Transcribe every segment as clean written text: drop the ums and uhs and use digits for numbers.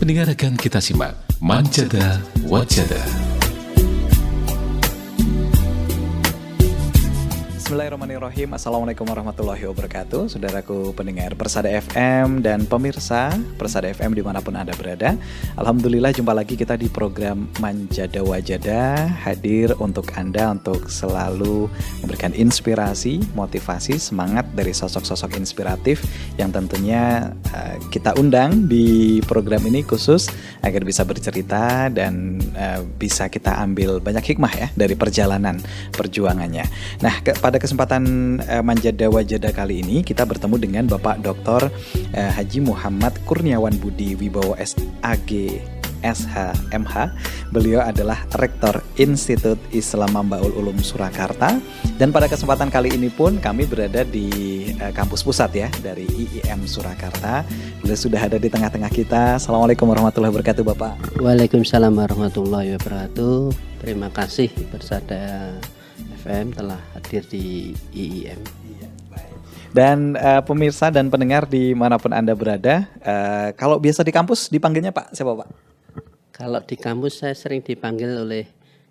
pendengar akan kita simak Manjada Wajada. Bismillahirrahmanirrahim. Assalamualaikum warahmatullahi wabarakatuh. Saudaraku pendengar Persada FM dan pemirsa Persada FM dimanapun Anda berada. Alhamdulillah jumpa lagi kita di program Manjada Wajada, hadir untuk Anda untuk selalu memberikan inspirasi, motivasi, semangat dari sosok-sosok inspiratif yang tentunya kita undang di program ini khusus agar bisa bercerita dan bisa kita ambil banyak hikmah ya dari perjalanan perjuangannya. Nah, pada kesempatan Manjada Wajada kali ini kita bertemu dengan Bapak Dr. Haji Muhammad Kurniawan Budi Wibowo SAG SH.MH. Beliau adalah Rektor Institut Islam Mambaul Ulum Surakarta. Dan pada kesempatan kali ini pun kami berada di kampus pusat ya dari IIM Surakarta. Beliau sudah ada di tengah-tengah kita. Assalamualaikum warahmatullahi wabarakatuh Bapak. Waalaikumsalam warahmatullahi wabarakatuh. Terima kasih Persada FM telah hadir di IIM. Dan pemirsa dan pendengar dimanapun Anda berada, kalau biasa di kampus dipanggilnya Pak, siapa Pak? Kalau di kampus saya sering dipanggil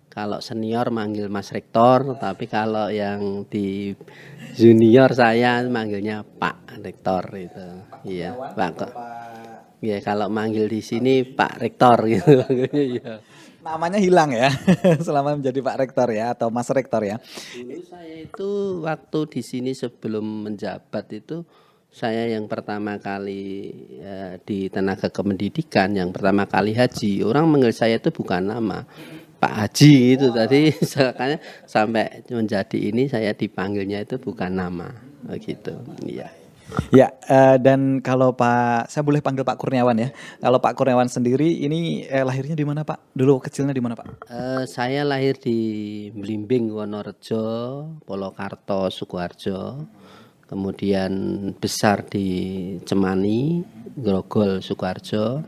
kalau senior manggil Mas Rektor, tapi kalau yang di junior saya manggilnya Pak Rektor itu. Iya, Pak kok. Ya, kalau manggil di sini Pak Rektor gitu. Iya. Namanya hilang ya selama menjadi Pak Rektor ya atau Mas Rektor ya. Dulu saya itu waktu di sini sebelum menjabat itu saya yang pertama kali di tenaga kependidikan yang pertama kali haji, orang manggil saya itu bukan nama Pak Haji itu tadi makanya sampai menjadi ini saya dipanggilnya itu bukan nama begitu. Iya. Ya, dan kalau Pak, saya boleh panggil Pak Kurniawan ya. Kalau Pak Kurniawan sendiri ini lahirnya di mana Pak? Dulu kecilnya di mana Pak? Saya lahir di Blimbing, Wonorejo, Polokarto, Sukoharjo. Kemudian besar di Cemani, Grogol, Sukoharjo.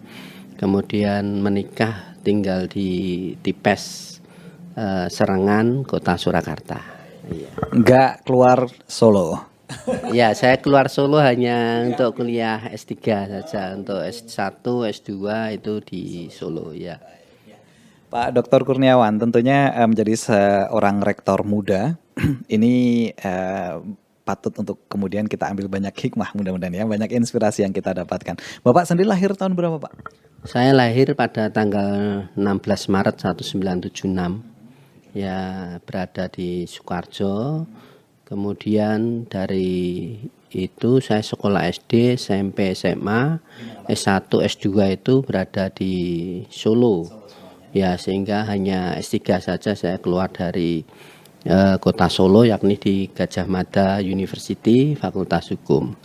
Kemudian menikah tinggal di Tipes, Serangan, Kota Surakarta. Iya. Enggak keluar Solo. Ya, saya keluar Solo hanya untuk kuliah S3 saja. Untuk S1, S2 itu di Solo ya. Pak Dr. Kurniawan tentunya menjadi seorang rektor muda ini patut untuk kemudian kita ambil banyak hikmah mudah-mudahan ya, banyak inspirasi yang kita dapatkan. Bapak sendiri lahir tahun berapa Pak? Saya lahir pada tanggal 16 Maret 1976. Ya, berada di Sukoharjo. Kemudian dari itu saya sekolah SD, SMP, SMA, S1, S2 itu berada di Solo. Ya, sehingga hanya S3 saja saya keluar dari kota Solo, yakni di Gajah Mada University, Fakultas Hukum.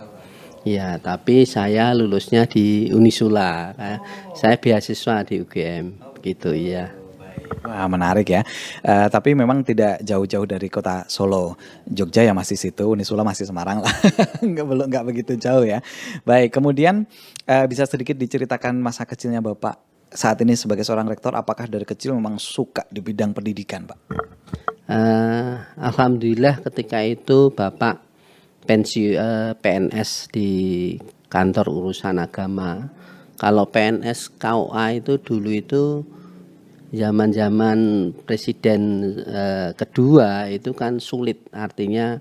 Ya, tapi saya lulusnya di Unisula. Saya beasiswa di UGM, gitu ya. Wah, menarik ya. Tapi memang tidak jauh-jauh dari kota Solo. Jogja ya masih situ, Unisula masih Semarang lah. Nggak begitu jauh ya. Baik, kemudian bisa sedikit diceritakan masa kecilnya Bapak saat ini sebagai seorang rektor. Apakah dari kecil memang suka di bidang pendidikan Pak? Alhamdulillah ketika itu Bapak PNS di kantor urusan agama. Kalau PNS KUA itu dulu itu zaman-zaman presiden kedua itu kan sulit, artinya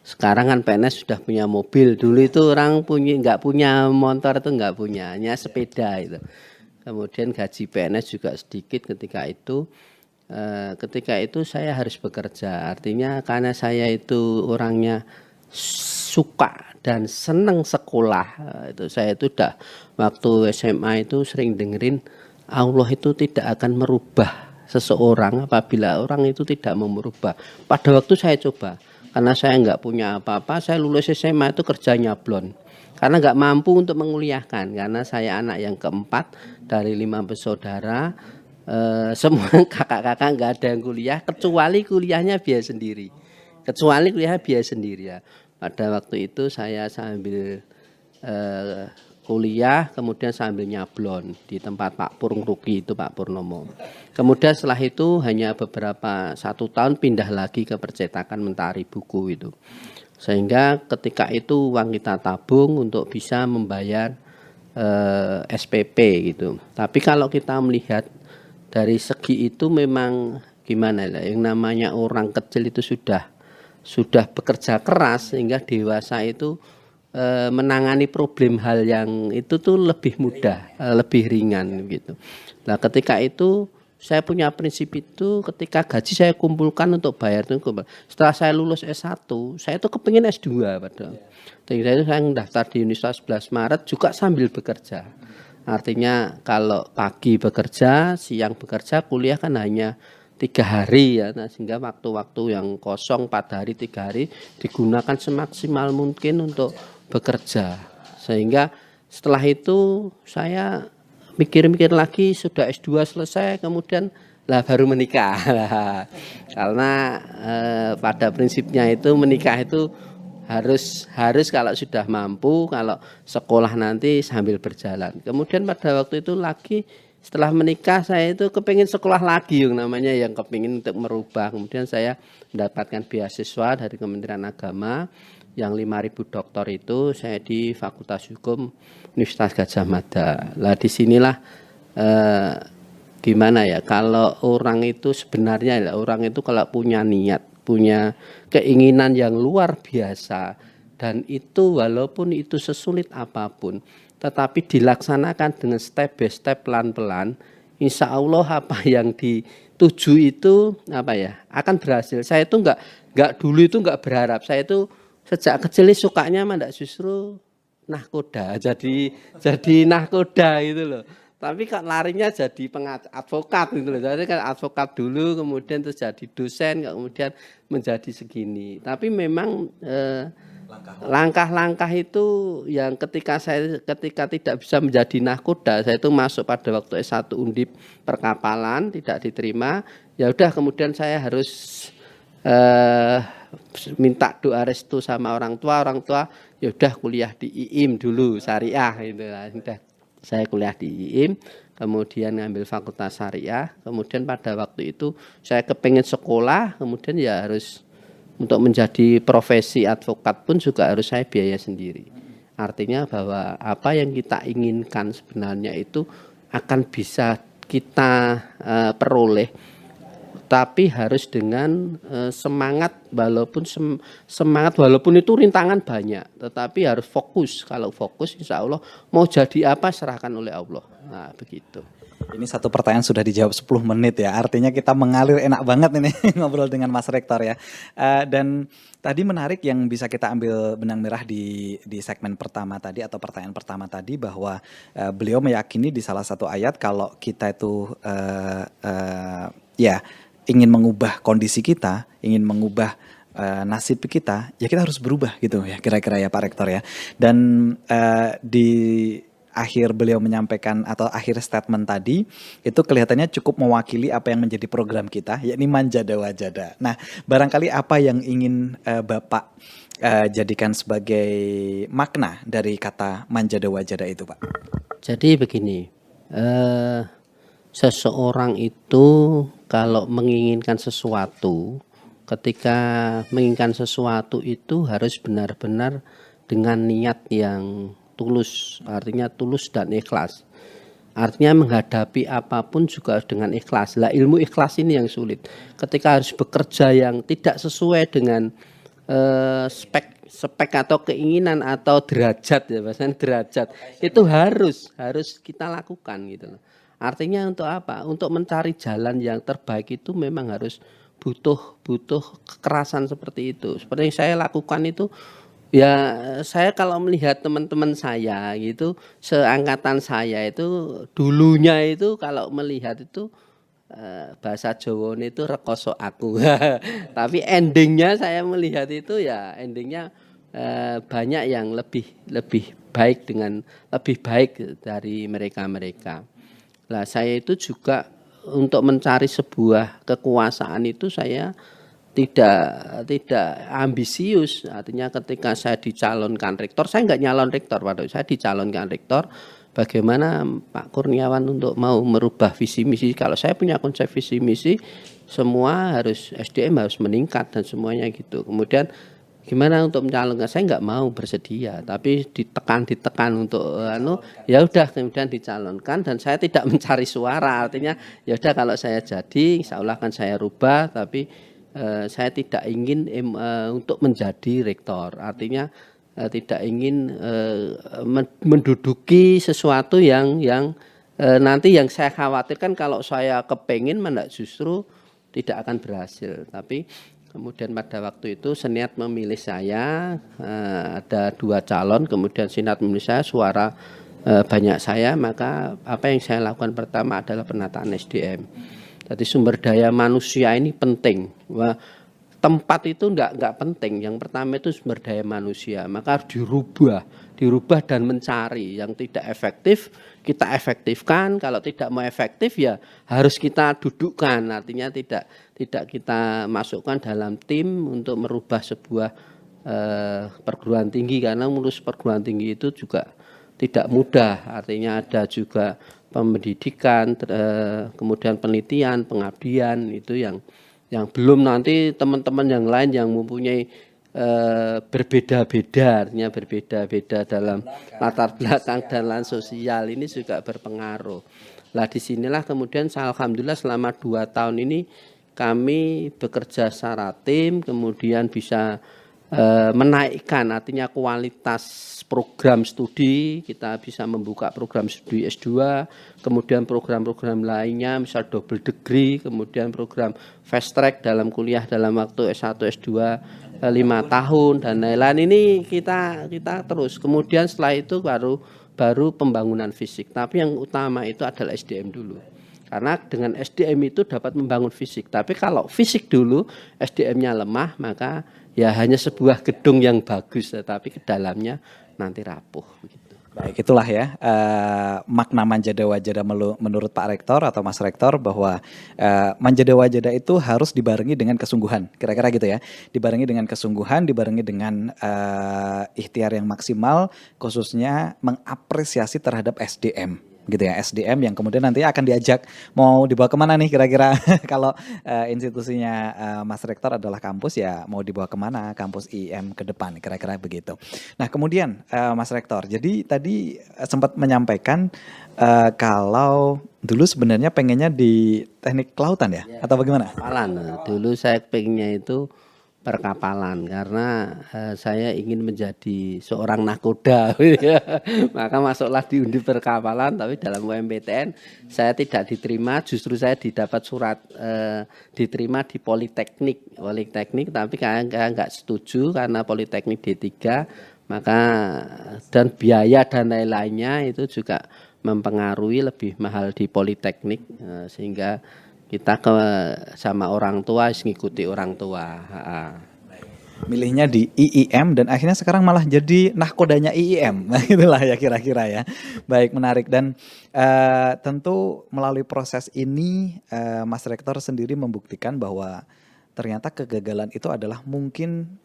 sekarang kan PNS sudah punya mobil, dulu itu orang nggak punya motor, itu nggak punya, hanya sepeda itu. Kemudian gaji PNS juga sedikit ketika itu. Ketika itu saya harus bekerja, artinya karena saya itu orangnya suka dan senang sekolah, itu saya itu udah waktu SMA itu sering dengerin Allah itu tidak akan merubah seseorang apabila orang itu tidak mau merubah. Pada waktu saya coba, karena saya nggak punya apa-apa, saya lulus SMA itu kerja nyablon. Karena nggak mampu untuk menguliahkan, karena saya anak yang keempat dari 5 bersaudara, semua kakak-kakak nggak ada yang kuliah, kecuali kuliahnya biaya sendiri. Ya. Pada waktu itu saya sambil kuliah, kemudian sambil nyablon di tempat Pak Purung Ruki itu Pak Purnomo. Kemudian setelah itu hanya beberapa 1 tahun pindah lagi ke percetakan Mentari Buku itu. Sehingga ketika itu uang kita tabung untuk bisa membayar SPP gitu. Tapi kalau kita melihat dari segi itu memang gimana ya, yang namanya orang kecil itu sudah bekerja keras sehingga dewasa itu menangani problem hal yang itu tuh lebih mudah, lebih ringan gitu. Nah, ketika itu saya punya prinsip itu ketika gaji saya kumpulkan untuk bayar itu. Setelah saya lulus S1, saya itu kepingin S2 padahal. Sehingga itu saya mendaftar di Universitas 11 Maret juga sambil bekerja. Artinya kalau pagi bekerja, siang bekerja, kuliah kan hanya 3 hari ya. Nah, sehingga waktu-waktu yang kosong 4 hari, 3 hari digunakan semaksimal mungkin untuk bekerja. Sehingga setelah itu saya mikir-mikir lagi, sudah S2 selesai, kemudian lah baru menikah. Karena pada prinsipnya itu menikah itu harus kalau sudah mampu, kalau sekolah nanti sambil berjalan. Kemudian pada waktu itu lagi setelah menikah saya itu kepingin sekolah lagi yang namanya yang kepingin untuk merubah. Kemudian saya mendapatkan beasiswa dari Kementerian Agama yang 5.000 doktor itu saya di Fakultas Hukum Universitas Gadjah Mada. Lah disinilah gimana ya, kalau orang itu sebenarnya orang itu kalau punya niat, punya keinginan yang luar biasa dan itu walaupun itu sesulit apapun, tetapi dilaksanakan dengan step by step pelan-pelan, insya Allah apa yang dituju itu akan berhasil. Saya itu nggak dulu itu nggak berharap, saya itu sejak kecil sukanya enggak justru nahkoda, jadi nahkoda gitu loh. Tapi kan larinya jadi advokat gitu loh. Jadi kan advokat dulu, kemudian terus jadi dosen, kemudian menjadi segini. Tapi memang langkah-langkah itu yang ketika tidak bisa menjadi nahkoda, saya itu masuk pada waktu S1 Undip perkapalan tidak diterima. Ya udah kemudian saya harus minta doa restu sama orang tua ya udah kuliah di IIM dulu syariah gitu lah. Udah saya kuliah di IIM, kemudian ngambil fakultas syariah, kemudian pada waktu itu saya kepengen sekolah, kemudian ya harus untuk menjadi profesi advokat pun juga harus saya biaya sendiri. Artinya bahwa apa yang kita inginkan sebenarnya itu akan bisa kita peroleh, tapi harus dengan semangat walaupun itu rintangan banyak, tetapi harus fokus. Kalau fokus insya Allah mau jadi apa serahkan oleh Allah. Nah begitu. Ini satu pertanyaan sudah dijawab 10 menit ya, artinya kita mengalir enak banget ini ngobrol dengan Mas Rektor ya. Dan tadi menarik yang bisa kita ambil benang merah di segmen pertama tadi atau pertanyaan pertama tadi bahwa beliau meyakini di salah satu ayat kalau kita itu ingin mengubah kondisi kita, ingin mengubah nasib kita, ya kita harus berubah gitu ya kira-kira ya Pak Rektor ya. Dan di akhir beliau menyampaikan atau akhir statement tadi itu kelihatannya cukup mewakili apa yang menjadi program kita, yakni Manjada Wajada. Nah, barangkali apa yang ingin Bapak jadikan sebagai makna dari kata Manjada Wajada itu, Pak? Jadi begini, seseorang itu kalau menginginkan sesuatu, ketika menginginkan sesuatu itu harus benar-benar dengan niat yang tulus, artinya tulus dan ikhlas. Artinya menghadapi apapun juga dengan ikhlas. Lah ilmu ikhlas ini yang sulit. Ketika harus bekerja yang tidak sesuai dengan spek atau keinginan atau derajat ya, bahasanya derajat itu harus kita lakukan gitu loh. Artinya untuk apa? Untuk mencari jalan yang terbaik itu memang harus butuh kekerasan seperti itu. Seperti yang saya lakukan itu ya, saya kalau melihat teman-teman saya gitu, seangkatan saya itu dulunya itu kalau melihat itu bahasa Jawa itu rekoso aku. Tapi endingnya saya melihat itu ya endingnya banyak yang lebih baik dari mereka. Lah saya itu juga untuk mencari sebuah kekuasaan itu saya tidak ambisius. Artinya ketika saya dicalonkan rektor, saya enggak nyalon rektor, saya dicalonkan rektor. Bagaimana Pak Kurniawan untuk mau merubah visi misi? Kalau saya punya konsep visi misi, semua harus SDM harus meningkat dan semuanya gitu. Kemudian gimana untuk mencalonkan, saya nggak mau bersedia, tapi ditekan untuk ya udah kemudian dicalonkan, dan saya tidak mencari suara, artinya ya udah kalau saya jadi insya Allah akan saya rubah, tapi saya tidak ingin untuk menjadi rektor, artinya tidak ingin menduduki sesuatu yang nanti yang saya khawatirkan kalau saya kepengin mana justru tidak akan berhasil. Tapi kemudian pada waktu itu Senat memilih saya, ada 2 calon, kemudian Senat memilih saya, suara banyak saya, maka apa yang saya lakukan pertama adalah penataan SDM. Jadi sumber daya manusia ini penting. Wah, tempat itu enggak penting. Yang pertama itu sumber daya manusia, maka harus dirubah dan mencari yang tidak efektif kita efektifkan, kalau tidak mau efektif ya harus kita dudukkan, artinya tidak kita masukkan dalam tim untuk merubah sebuah perguruan tinggi, karena mengurus perguruan tinggi itu juga tidak mudah, artinya ada juga pendidikan, kemudian penelitian, pengabdian, itu yang belum nanti teman-teman yang lain yang mempunyai berbeda-beda, artinya berbeda-beda dalam latar belakang dan lain sosial, ini juga berpengaruh. Lah disinilah kemudian alhamdulillah selama 2 tahun ini kami bekerja secara tim, kemudian bisa menaikkan, artinya kualitas program studi, kita bisa membuka program studi S2, kemudian program-program lainnya misal double degree, kemudian program fast track dalam kuliah dalam waktu S1 S2 5 tahun dan lain-lain, ini kita terus. Kemudian setelah itu baru pembangunan fisik, tapi yang utama itu adalah SDM dulu. Karena dengan SDM itu dapat membangun fisik. Tapi kalau fisik dulu SDM-nya lemah, maka ya hanya sebuah gedung yang bagus, tetapi ke dalamnya nanti rapuh. Begitu. Baik, itulah ya makna Manjada Wajada menurut Pak Rektor atau Mas Rektor, bahwa Manjada Wajada itu harus dibarengi dengan kesungguhan, kira-kira gitu ya. Dibarengi dengan kesungguhan, dibarengi dengan ikhtiar yang maksimal, khususnya mengapresiasi terhadap SDM. Gitu ya, SDM yang kemudian nanti akan diajak mau dibawa kemana nih kira-kira. Kalau institusinya Mas Rektor adalah kampus, ya mau dibawa kemana kampus IM ke depan, kira-kira begitu. Nah kemudian Mas Rektor, jadi tadi sempat menyampaikan kalau dulu sebenarnya pengennya di teknik kelautan ya, atau bagaimana? Kapalan, dulu saya pengennya itu perkapalan, karena saya ingin menjadi seorang nahkoda. Maka masuklah di undi perkapalan, tapi dalam UMPTN saya tidak diterima, justru saya didapat surat diterima di Politeknik, tapi kayak nggak setuju karena Politeknik D3, maka dan biaya dan lain-lainnya itu juga mempengaruhi, lebih mahal di Politeknik, sehingga kita sama orang tua mengikuti orang tua. Milihnya di IIM dan akhirnya sekarang malah jadi nahkodanya IIM. Nah, itulah ya kira-kira ya. Baik, menarik, dan tentu melalui proses ini Mas Rektor sendiri membuktikan bahwa ternyata kegagalan itu adalah mungkin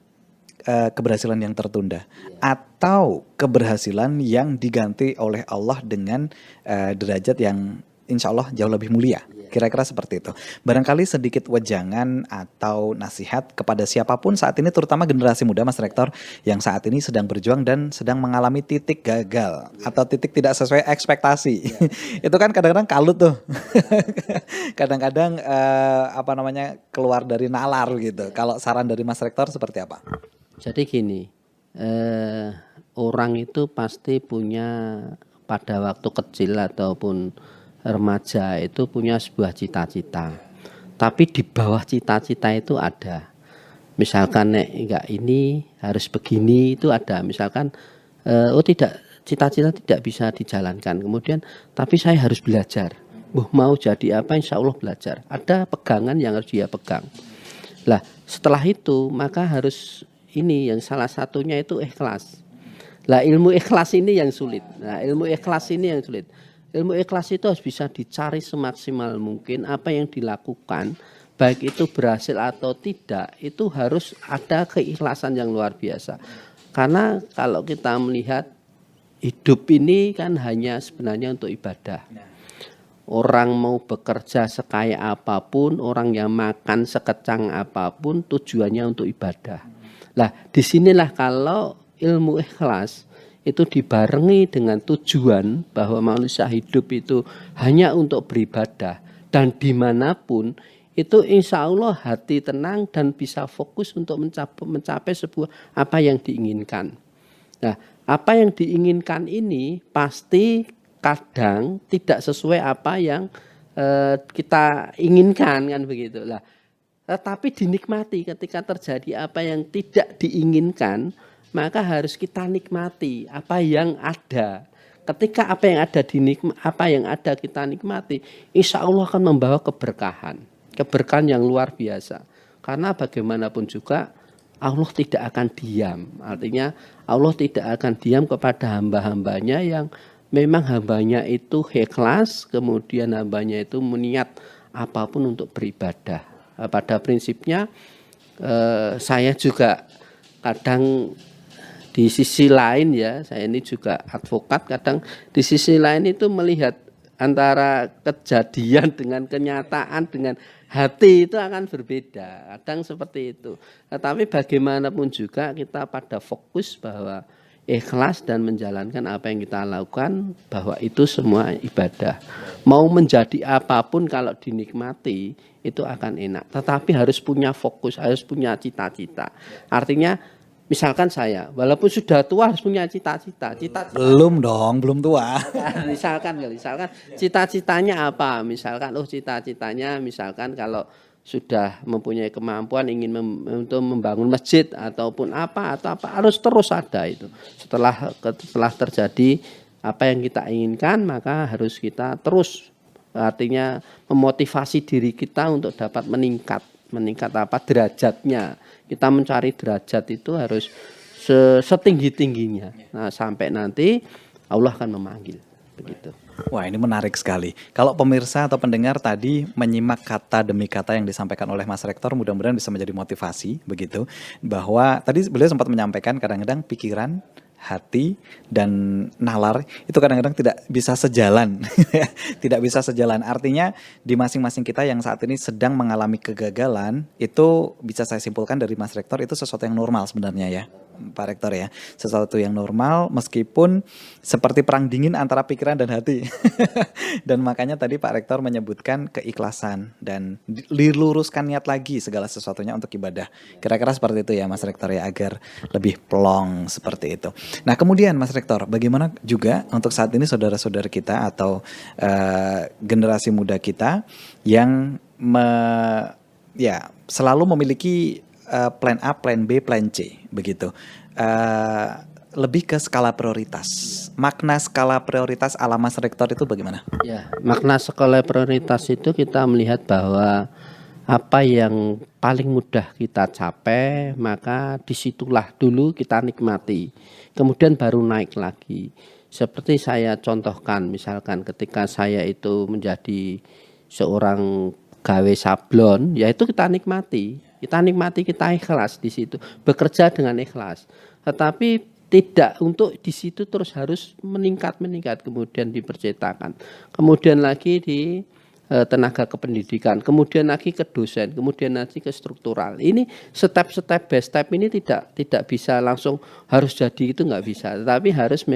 keberhasilan yang tertunda atau keberhasilan yang diganti oleh Allah dengan derajat yang insya Allah jauh lebih mulia. Kira-kira seperti itu. Barangkali sedikit wejangan atau nasihat kepada siapapun saat ini, terutama generasi muda Mas Rektor, yang saat ini sedang berjuang dan sedang mengalami titik gagal atau titik tidak sesuai ekspektasi. Itu kan kadang-kadang kalut tuh. Kadang-kadang keluar dari nalar gitu. Kalau saran dari Mas Rektor seperti apa? Jadi gini, orang itu pasti punya pada waktu kecil ataupun remaja itu punya sebuah cita-cita, tapi di bawah cita-cita itu ada, misalkan enggak ini harus begini, itu ada, misalkan tidak, cita-cita tidak bisa dijalankan, kemudian tapi saya harus belajar, mau jadi apa, insya Allah belajar, ada pegangan yang harus dia pegang. Lah setelah itu maka harus ini, yang salah satunya itu ikhlas. Lah ilmu ikhlas ini yang sulit. Ilmu ikhlas itu harus bisa dicari semaksimal mungkin, apa yang dilakukan baik itu berhasil atau tidak, itu harus ada keikhlasan yang luar biasa. Karena kalau kita melihat hidup ini kan hanya sebenarnya untuk ibadah. Orang mau bekerja sekaya apapun, orang yang makan sekecang apapun, tujuannya untuk ibadah. Lah, disinilah kalau ilmu ikhlas itu dibarengi dengan tujuan bahwa manusia hidup itu hanya untuk beribadah dan dimanapun itu insya Allah hati tenang dan bisa fokus untuk mencapai sebuah apa yang diinginkan. Nah, apa yang diinginkan ini pasti kadang tidak sesuai apa yang kita inginkan kan begitu lah. Tetapi dinikmati ketika terjadi apa yang tidak diinginkan, maka harus kita nikmati apa yang ada. Ketika apa yang ada kita nikmati, insya Allah akan membawa keberkahan yang luar biasa. Karena bagaimanapun juga Allah tidak akan diam. Artinya Allah tidak akan diam kepada hamba-hambanya yang memang hambanya itu ikhlas, kemudian hambanya itu meniat apapun untuk beribadah. Pada prinsipnya saya juga kadang di sisi lain ya, saya ini juga advokat, kadang di sisi lain itu melihat antara kejadian dengan kenyataan dengan hati itu akan berbeda, kadang seperti itu. Tetapi bagaimanapun juga kita pada fokus bahwa ikhlas dan menjalankan apa yang kita lakukan, bahwa itu semua ibadah. Mau menjadi apapun kalau dinikmati itu akan enak, tetapi harus punya fokus, harus punya cita-cita. Artinya misalkan saya, walaupun sudah tua harus punya cita-cita. Belum dong, belum tua. Misalkan cita-citanya apa? Misalkan, cita-citanya misalkan kalau sudah mempunyai kemampuan ingin untuk membangun masjid ataupun apa harus terus ada itu. Setelah terjadi apa yang kita inginkan, maka harus kita terus, artinya memotivasi diri kita untuk dapat meningkat derajatnya. Kita mencari derajat itu harus setinggi-tingginya. Nah, sampai nanti Allah akan memanggil begitu. Wah, ini menarik sekali. Kalau pemirsa atau pendengar tadi menyimak kata demi kata yang disampaikan oleh Mas Rektor, mudah-mudahan bisa menjadi motivasi begitu. Bahwa tadi beliau sempat menyampaikan kadang-kadang pikiran, hati dan nalar itu kadang-kadang tidak bisa sejalan. Tidak bisa sejalan. Artinya di masing-masing kita yang saat ini sedang mengalami kegagalan, itu bisa saya simpulkan dari Mas Rektor itu sesuatu yang normal sebenarnya ya, Pak Rektor ya. Sesuatu yang normal meskipun seperti perang dingin antara pikiran dan hati. Dan makanya tadi Pak Rektor menyebutkan keikhlasan dan diluruskan niat lagi segala sesuatunya untuk ibadah. Kira-kira seperti itu ya Mas Rektor ya, agar lebih plong seperti itu. Nah kemudian Mas Rektor, bagaimana juga untuk saat ini saudara-saudara kita atau generasi muda kita yang selalu memiliki plan A, plan B, plan C begitu. Lebih ke skala prioritas. Makna skala prioritas ala Mas Rektor itu bagaimana? Ya, makna skala prioritas itu kita melihat bahwa apa yang paling mudah kita capai, maka disitulah dulu kita nikmati. Kemudian baru naik lagi. Seperti saya contohkan, misalkan ketika saya itu menjadi seorang gawe sablon, yaitu kita nikmati, kita ikhlas di situ, bekerja dengan ikhlas. Tetapi tidak untuk di situ terus harus meningkat, kemudian dipercetakan, kemudian lagi di tenaga kependidikan, kemudian lagi ke dosen, kemudian lagi ke struktural. Ini step by step ini tidak bisa langsung harus jadi, itu nggak bisa. Tetapi harus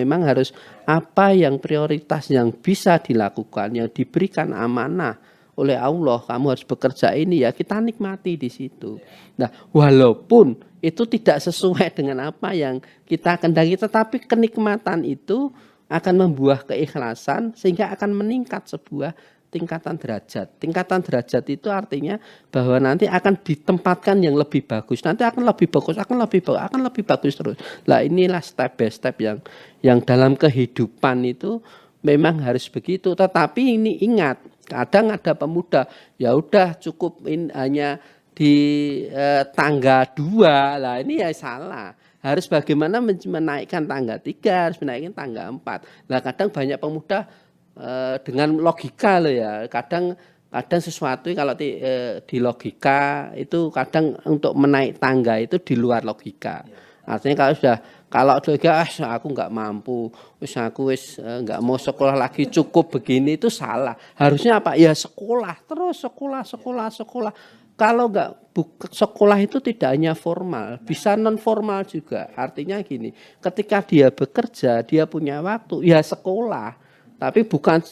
apa yang prioritas yang bisa dilakukan, yang diberikan amanah oleh Allah, kamu harus bekerja ini ya, kita nikmati di situ. Nah, walaupun itu tidak sesuai dengan apa yang kita kendaki, tetapi kenikmatan itu akan membuah keikhlasan sehingga akan meningkat sebuah tingkatan derajat. Tingkatan derajat itu artinya bahwa nanti akan ditempatkan yang lebih bagus. Nanti akan lebih bagus, akan lebih bagus terus. Lah inilah step by step yang dalam kehidupan itu memang harus begitu. Tetapi ini ingat, kadang ada pemuda, ya udah cukup hanya di tangga 2. Lah ini ya salah. Harus bagaimana menaikkan tangga 3, harus menaikkan tangga 4. Lah kadang banyak pemuda dengan logika loh ya, kadang sesuatu kalau di logika itu kadang untuk menaik tangga itu di luar logika. Artinya kalau aku nggak mampu, aku nggak mau sekolah lagi, cukup begini, itu salah. Harusnya apa? Ya sekolah terus, sekolah. kalau nggak buka sekolah itu tidak hanya formal, bisa non formal juga. Artinya gini, ketika dia bekerja, dia punya waktu, ya sekolah. Tapi bukan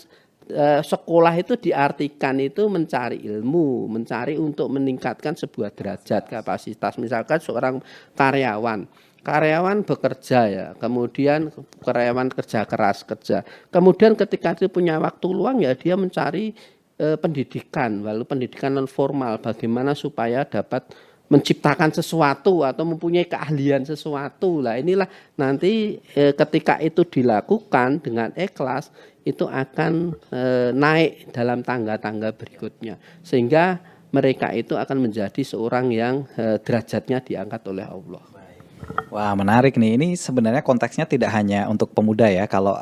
sekolah itu diartikan itu mencari ilmu, mencari untuk meningkatkan sebuah derajat kapasitas. Misalkan seorang karyawan bekerja ya, kemudian karyawan kerja keras kerja. Kemudian ketika dia punya waktu luang ya dia mencari pendidikan, lalu pendidikan non formal, bagaimana supaya dapat menciptakan sesuatu atau mempunyai keahlian sesuatu. Lah inilah nanti ketika itu dilakukan dengan ikhlas itu akan naik dalam tangga-tangga berikutnya, sehingga mereka itu akan menjadi seorang yang derajatnya diangkat oleh Allah. Wah, menarik nih. Ini sebenarnya konteksnya tidak hanya untuk pemuda ya. Kalau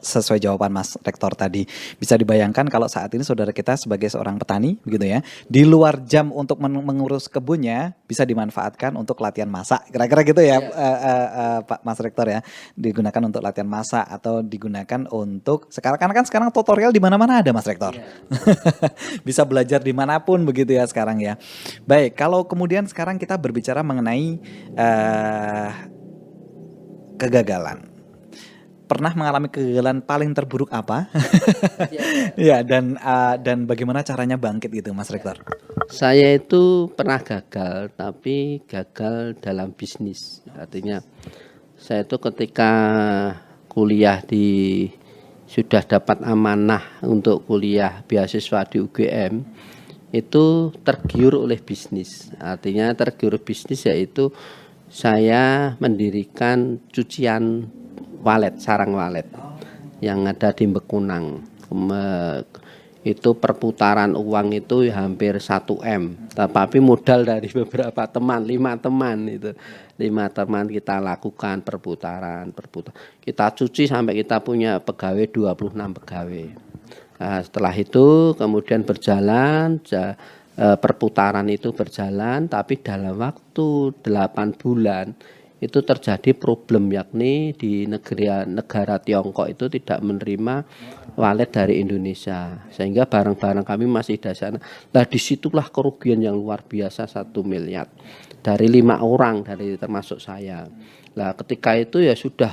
sesuai jawaban Mas Rektor tadi, bisa dibayangkan kalau saat ini saudara kita sebagai seorang petani, begitu ya, di luar jam untuk mengurus kebunnya bisa dimanfaatkan untuk latihan masak. Kira-kira gitu ya, Pak Mas Rektor ya. Digunakan untuk latihan masak atau digunakan untuk sekarang tutorial di mana-mana ada, Mas Rektor. Bisa belajar dimanapun begitu ya sekarang ya. Baik, kalau kemudian sekarang kita berbicara mengenai kegagalan. Pernah mengalami kegagalan paling terburuk apa? Ya, dan bagaimana caranya bangkit gitu, Mas Rektor? Saya itu pernah gagal, tapi gagal dalam bisnis. Artinya saya itu ketika kuliah sudah dapat amanah untuk kuliah beasiswa di UGM, itu tergiur oleh bisnis. Artinya tergiur bisnis yaitu saya mendirikan cucian walet, sarang walet yang ada di Bekunang. Itu perputaran uang itu hampir 1 M. Tapi modal dari beberapa teman, 5 teman itu. 5 teman kita lakukan perputaran. Kita cuci sampai kita punya pegawai 26 pegawai. Nah, setelah itu kemudian berjalan, perputaran itu berjalan, tapi dalam waktu 8 bulan itu terjadi problem, yakni di negara Tiongkok itu tidak menerima walet dari Indonesia, sehingga barang-barang kami masih di sana. Nah, disitulah kerugian yang luar biasa 1 miliar dari 5 orang, termasuk saya. Nah, ketika itu ya sudah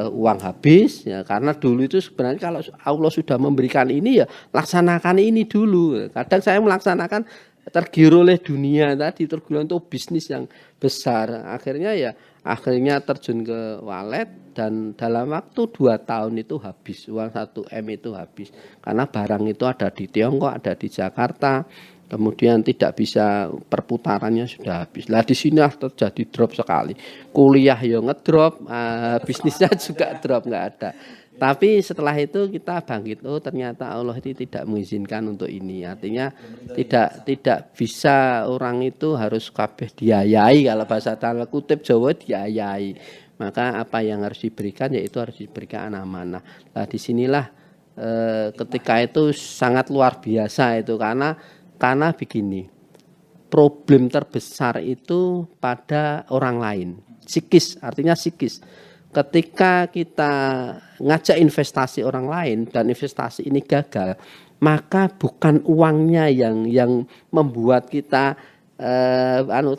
uang habis ya, karena dulu itu sebenarnya kalau Allah sudah memberikan ini ya laksanakan ini dulu. Kadang saya melaksanakan tergiur oleh dunia tadi, tergiur untuk bisnis yang besar. Akhirnya terjun ke walet dan dalam waktu 2 tahun itu habis, uang 1 M itu habis. Karena barang itu ada di Tiongkok, ada di Jakarta. Kemudian tidak bisa, perputarannya sudah habis. Lah di sini terjadi drop sekali. Kuliah ya ngedrop, bisnisnya juga drop, nggak ada. Tapi setelah itu kita bangkit, ternyata Allah itu tidak mengizinkan untuk ini. Artinya tidak bisa orang itu harus kabeh diayai, kalau bahasa tanda kutip Jawa diayai. Maka apa yang harus diberikan yaitu harus diberikan amanah. Nah disinilah ketika itu sangat luar biasa itu karena begini, problem terbesar itu pada orang lain, psikis, artinya psikis. Ketika kita ngajak investasi orang lain dan investasi ini gagal, maka bukan uangnya yang membuat kita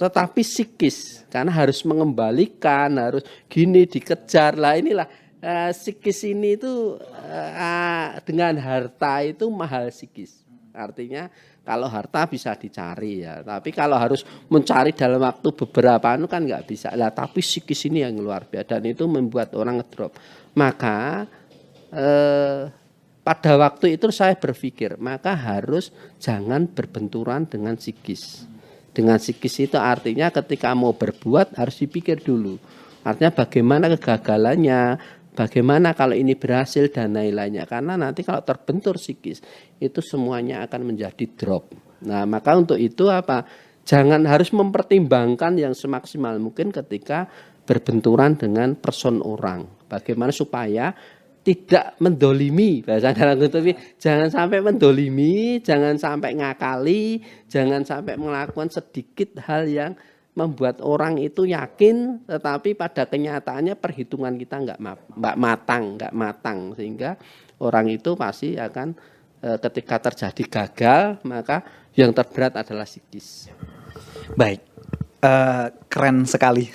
tetapi psikis, karena harus mengembalikan, harus gini dikejar. Lah inilah psikis ini itu dengan harta itu mahal psikis. Artinya kalau harta bisa dicari ya, tapi kalau harus mencari dalam waktu beberapa kan nggak bisa. Lah tapi psikis ini yang luar biasa dan itu membuat orang ngedrop. Maka pada waktu itu saya berpikir, maka harus jangan berbenturan dengan psikis. Dengan psikis itu artinya ketika mau berbuat harus dipikir dulu. Artinya bagaimana kegagalannya, bagaimana kalau ini berhasil dan lain-lainnya. Karena nanti kalau terbentur psikis itu semuanya akan menjadi drop. Nah maka untuk itu jangan harus mempertimbangkan yang semaksimal mungkin ketika berbenturan dengan person orang. Bagaimana supaya tidak mendolimi, bahasa dalam kutip, jangan sampai mendolimi, jangan sampai ngakali, jangan sampai melakukan sedikit hal yang membuat orang itu yakin, tetapi pada kenyataannya perhitungan kita nggak matang, sehingga orang itu pasti akan ketika terjadi gagal, maka yang terberat adalah psikis. Baik. Keren sekali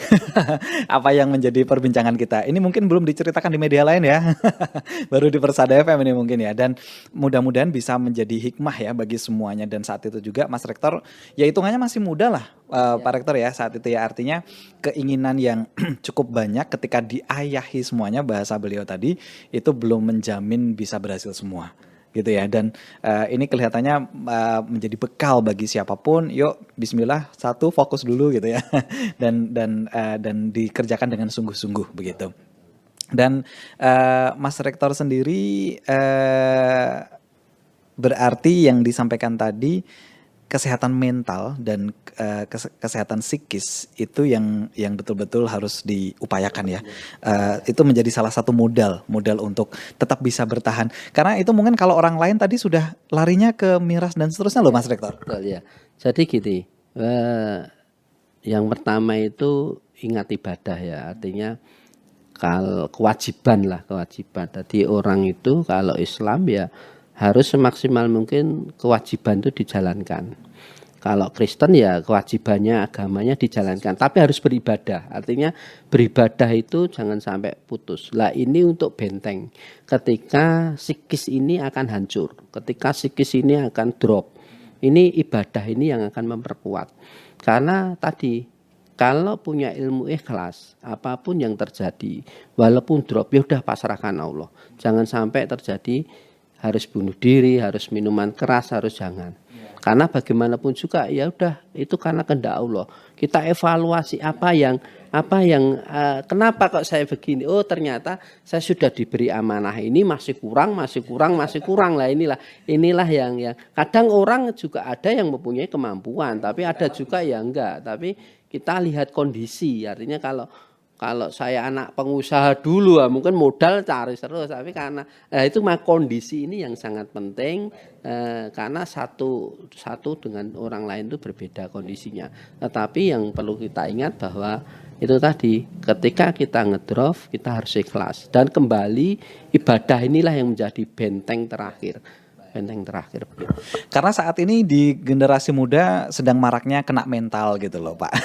apa yang menjadi perbincangan kita. Ini mungkin belum diceritakan di media lain ya. Baru di Persada FM ini mungkin ya. Dan mudah-mudahan bisa menjadi hikmah ya bagi semuanya. Dan saat itu juga Mas Rektor ya hitungannya masih muda lah Pak Rektor ya saat itu ya. Artinya keinginan yang cukup banyak ketika diayahi semuanya, bahasa beliau tadi, itu belum menjamin bisa berhasil semua gitu ya. Dan ini kelihatannya menjadi bekal bagi siapapun. Yuk bismillah, satu fokus dulu gitu ya. dan dikerjakan dengan sungguh-sungguh begitu. Dan Mas Rektor sendiri berarti yang disampaikan tadi kesehatan mental dan kesehatan psikis itu yang betul-betul harus diupayakan ya. Itu menjadi salah satu modal untuk tetap bisa bertahan. Karena itu mungkin kalau orang lain tadi sudah larinya ke miras dan seterusnya loh Mas Rektor. Betul ya. Jadi gini, yang pertama itu ingat ibadah ya. Artinya kalau kewajiban. Tadi orang itu kalau Islam ya harus semaksimal mungkin kewajiban itu dijalankan. Kalau Kristen ya kewajibannya, agamanya dijalankan, tapi harus beribadah. Artinya beribadah itu jangan sampai putus. Lah ini untuk benteng. Ketika psikis ini akan hancur, ketika psikis ini akan drop, ini ibadah ini yang akan memperkuat. Karena tadi kalau punya ilmu ikhlas, apapun yang terjadi, walaupun drop ya udah pasrahkan Allah. Jangan sampai terjadi harus bunuh diri, harus minuman keras, harus jangan. Karena bagaimanapun juga ya udah itu karena kehendak Allah. Kita evaluasi apa yang kenapa kok saya begini? Oh ternyata saya sudah diberi amanah ini masih kurang. Lah inilah yang kadang orang juga ada yang mempunyai kemampuan, tapi ada juga yang enggak. Tapi kita lihat kondisi. Artinya kalau saya anak pengusaha dulu mungkin modal cari terus, tapi karena itu kondisi ini yang sangat penting, karena satu dengan orang lain itu berbeda kondisinya. Tetapi yang perlu kita ingat bahwa itu tadi ketika kita ngedrop kita harus ikhlas dan kembali ibadah inilah yang menjadi benteng terakhir. Karena saat ini di generasi muda sedang maraknya kena mental gitu loh Pak.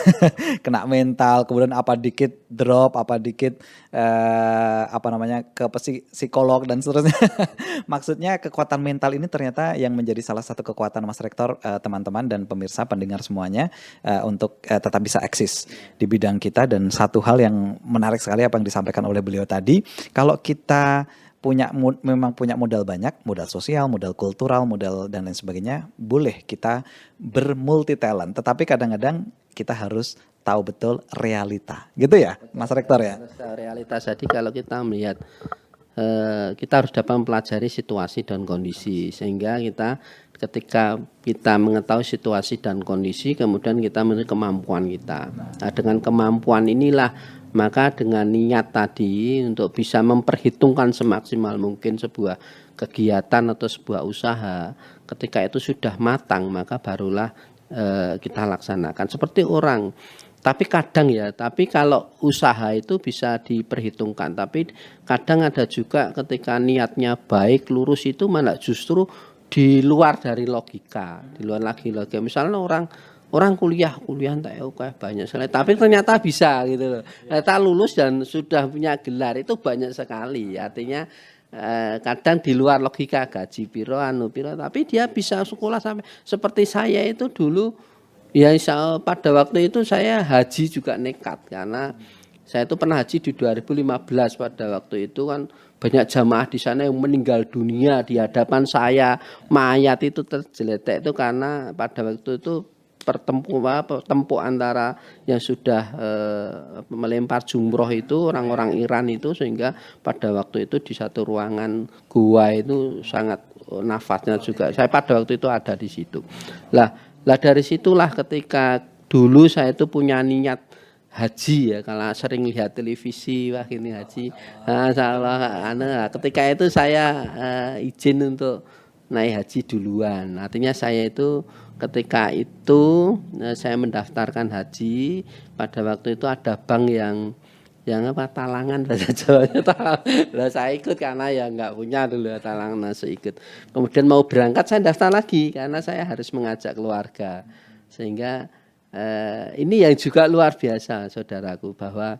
Kena mental, kemudian apa dikit drop, apa dikit ke psikolog dan seterusnya. Maksudnya kekuatan mental ini ternyata yang menjadi salah satu kekuatan Mas Rektor, teman-teman dan pemirsa pendengar semuanya, untuk tetap bisa eksis di bidang kita. Dan satu hal yang menarik sekali apa yang disampaikan oleh beliau tadi, kalau kita memang punya modal banyak, modal sosial, modal kultural, modal dan lain sebagainya, boleh kita bermulti talent. Tetapi kadang-kadang kita harus tahu betul realita, gitu ya, Mas Rektor ya. Realitas. Jadi kalau kita melihat, kita harus dapat mempelajari situasi dan kondisi, sehingga ketika kita mengetahui situasi dan kondisi, kemudian kita memiliki kemampuan kita. Nah, dengan kemampuan inilah maka dengan niat tadi untuk bisa memperhitungkan semaksimal mungkin sebuah kegiatan atau sebuah usaha, ketika itu sudah matang maka barulah kita laksanakan seperti orang. Tapi kalau usaha itu bisa diperhitungkan, tapi kadang ada juga ketika niatnya baik, lurus itu malah justru di luar dari logika, Misalnya orang kuliah tak banyak sekali, tapi ternyata bisa gitu loh. Ternyata lulus dan sudah punya gelar itu banyak sekali. Artinya kadang di luar logika, gaji piro, tapi dia bisa sekolah sampai seperti saya itu dulu. Ya pada waktu itu saya haji juga nekat, karena saya itu pernah haji di 2015. Pada waktu itu kan banyak jamaah di sana yang meninggal dunia di hadapan saya. Mayat itu tergeletak itu karena pada waktu itu pertempuran antara yang sudah melempar jumroh itu orang-orang Iran itu, sehingga pada waktu itu di satu ruangan gua itu sangat nafasnya juga. Saya pada waktu itu ada di situ. Lah dari situlah ketika dulu saya itu punya niat haji ya, kalau sering lihat televisi wah ini haji. Ketika itu saya izin untuk naik haji duluan. Artinya saya itu ketika itu saya mendaftarkan haji, pada waktu itu ada bank yang talangan bahasa Jawanya talangan. Lah saya ikut karena ya nggak punya dulu talangan, masuk ikut. Kemudian mau berangkat saya daftar lagi karena saya harus mengajak keluarga. Sehingga ini yang juga luar biasa saudaraku, bahwa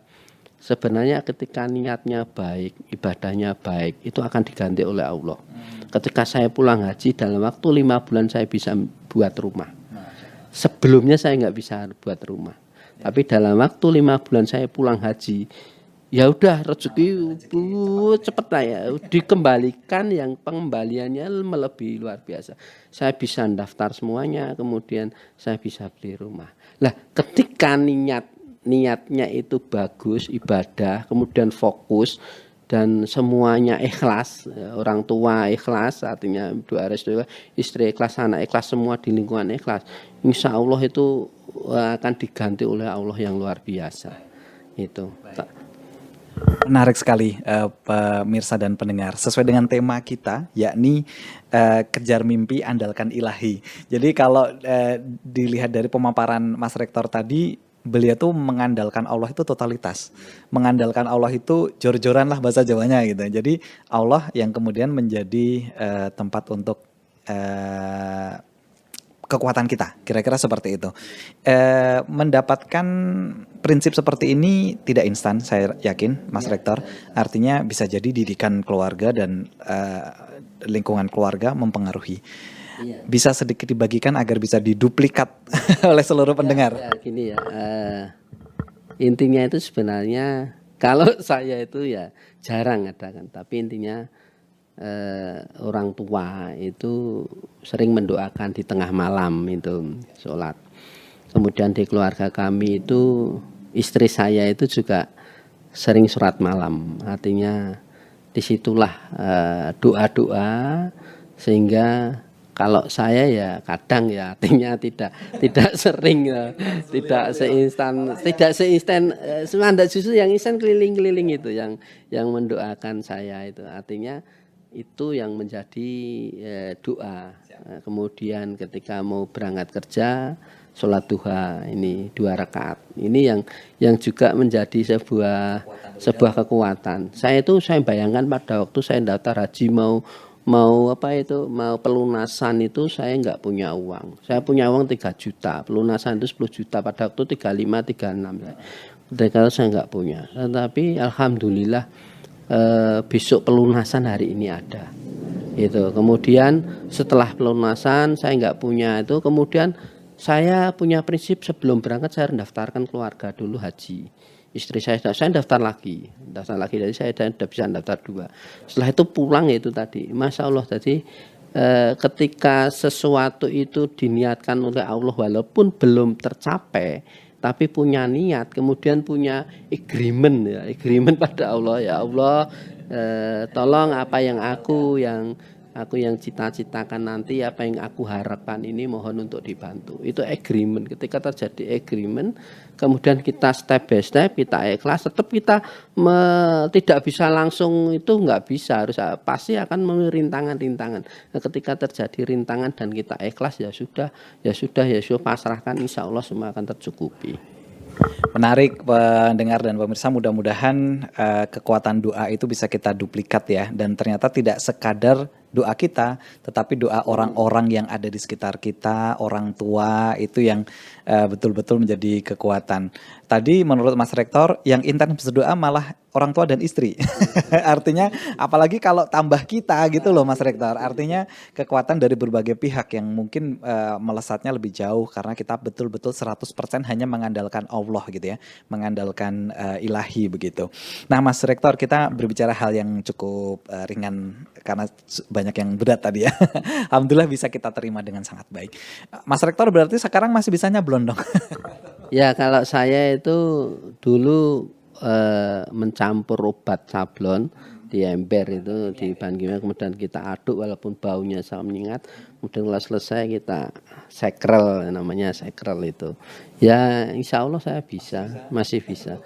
sebenarnya ketika niatnya baik, ibadahnya baik, itu akan diganti oleh Allah. Ketika saya pulang haji, dalam waktu 5 bulan saya bisa buat rumah. Sebelumnya saya nggak bisa buat rumah. Tapi dalam waktu 5 bulan saya pulang haji, ya udah rezeki cepet lah ya, dikembalikan, yang pengembaliannya melebihi luar biasa. Saya bisa daftar semuanya, kemudian saya bisa beli rumah. Lah ketika niatnya itu bagus, ibadah, kemudian fokus, dan semuanya ikhlas, orang tua ikhlas, artinya doa restu, istri ikhlas, anak ikhlas, semua di lingkungan ikhlas, insya Allah itu akan diganti oleh Allah yang luar biasa. Itu Menarik sekali pemirsa dan pendengar. Sesuai dengan tema kita, yakni kejar mimpi, andalkan ilahi. Jadi kalau dilihat dari pemaparan Mas Rektor tadi, beliau tuh mengandalkan Allah itu totalitas. Mengandalkan Allah itu jor-joran lah bahasa Jawanya gitu. Jadi Allah yang kemudian menjadi tempat untuk kekuatan kita, kira-kira seperti itu. Mendapatkan prinsip seperti ini tidak instan, saya yakin, Mas Rektor. Artinya bisa jadi didikan keluarga dan lingkungan keluarga mempengaruhi. Bisa sedikit dibagikan agar bisa diduplikat oleh seluruh pendengar. Ya, gini ya, intinya itu sebenarnya kalau saya itu ya jarang ada kan, tapi intinya orang tua itu sering mendoakan di tengah malam itu sholat. Kemudian di keluarga kami itu istri saya itu juga sering sholat malam. Artinya disitulah doa-doa, sehingga kalau saya ya kadang ya artinya tidak sering ya, tidak seinstan semanda, justru yang instan keliling-keliling itu yang mendoakan saya itu, artinya itu yang menjadi doa. Kemudian ketika mau berangkat kerja, sholat duha ini 2 rakaat. Ini yang juga menjadi sebuah kekuatan. Saya bayangkan pada waktu saya daftar haji mau pelunasan itu saya nggak punya uang. Saya punya uang 3 juta, pelunasan itu 10 juta pada waktu 35, 36. Kalau saya nggak punya. Tetapi alhamdulillah besok pelunasan hari ini ada. Itu. Kemudian setelah pelunasan saya nggak punya itu, kemudian saya punya prinsip sebelum berangkat saya daftarkan keluarga dulu haji. Istri saya daftar lagi, jadi saya sudah bisa daftar 2. Setelah itu pulang itu tadi, masya Allah tadi ketika sesuatu itu diniatkan oleh Allah walaupun belum tercapai, tapi punya niat, kemudian punya agreement pada Allah, ya Allah tolong apa yang aku yang cita-citakan nanti, apa yang aku harapkan ini mohon untuk dibantu. Itu agreement. Ketika terjadi agreement, kemudian kita step by step, kita ikhlas, tetap kita tidak bisa langsung, itu nggak bisa, harus pasti akan melalui rintangan-rintangan. Nah, ketika terjadi rintangan dan kita ikhlas, ya sudah pasrahkan, insya Allah semua akan tercukupi. Menarik pendengar dan pemirsa, mudah-mudahan kekuatan doa itu bisa kita duplikat ya, dan ternyata tidak sekadar doa kita, tetapi doa orang-orang yang ada di sekitar kita, orang tua itu yang betul-betul menjadi kekuatan. Tadi menurut Mas Rektor yang intens berdoa malah orang tua dan istri. Artinya apalagi kalau tambah kita gitu loh Mas Rektor. Artinya kekuatan dari berbagai pihak yang mungkin melesatnya lebih jauh karena kita betul-betul 100% hanya mengandalkan Allah gitu ya, mengandalkan ilahi begitu. Nah Mas Rektor, kita berbicara hal yang cukup ringan karena banyak yang berat tadi ya. Alhamdulillah bisa kita terima dengan sangat baik. Mas Rektor berarti sekarang masih bisa nyablon dong? Ya kalau saya itu dulu mencampur obat sablon di ember itu di bahan kimia, kemudian kita aduk walaupun baunya sangat menyengat, kemudian kalau selesai kita namanya sekrel itu. Ya insya Allah saya bisa, masih bisa.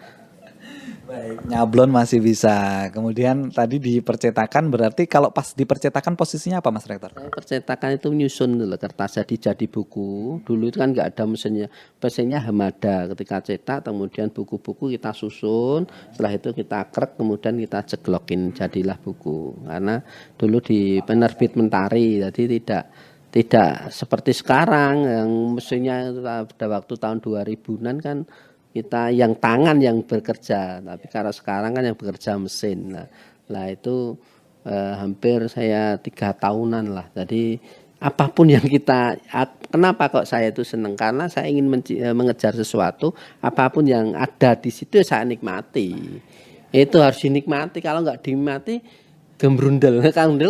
Baik, nyablon masih bisa. Kemudian tadi di percetakan berarti kalau pas di percetakan posisinya apa Mas Rektor? Saya percetakan itu nyusun dulu kertas jadi buku. Dulu itu kan nggak ada mesinnya. Mesinnya Hamada. Ketika cetak, kemudian buku-buku kita susun. Setelah itu kita krek, kemudian kita ceglokin jadilah buku. Karena dulu di penerbit Mentari, jadi tidak seperti sekarang yang mesinnya pada waktu tahun 2000-an kan kita yang tangan yang bekerja, tapi karena sekarang kan yang bekerja mesin. Nah itu hampir saya 3 tahunan lah. Jadi apapun yang kenapa kok saya itu senang, karena saya ingin mengejar sesuatu, apapun yang ada di situ saya nikmati. Itu harus dinikmati, kalau nggak dinikmati gembrundel,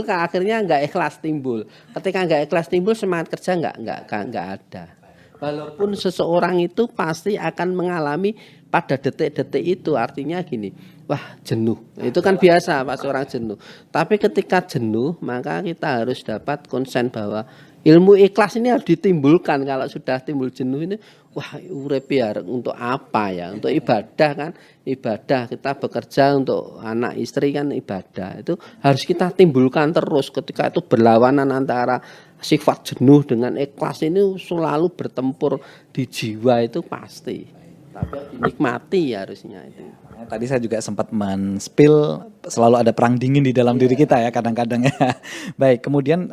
akhirnya nggak ikhlas timbul. Ketika nggak ikhlas timbul, semangat kerja nggak ada. Walaupun seseorang itu pasti akan mengalami pada detik-detik itu, artinya gini, wah jenuh, itu kan biasa pas orang jenuh. Tapi ketika jenuh, maka kita harus dapat konsen bahwa ilmu ikhlas ini harus ditimbulkan. Kalau sudah timbul jenuh ini, wah urip ya untuk apa ya? Untuk ibadah kan, ibadah kita bekerja untuk anak istri kan ibadah. Itu harus kita timbulkan terus. Ketika itu berlawanan antara sifat jenuh dengan ikhlas ini selalu bertempur di jiwa itu pasti. Tapi dinikmati harusnya itu. Tadi saya juga sempat men-spill selalu ada perang dingin di dalam diri kita ya kadang-kadang ya. Baik, kemudian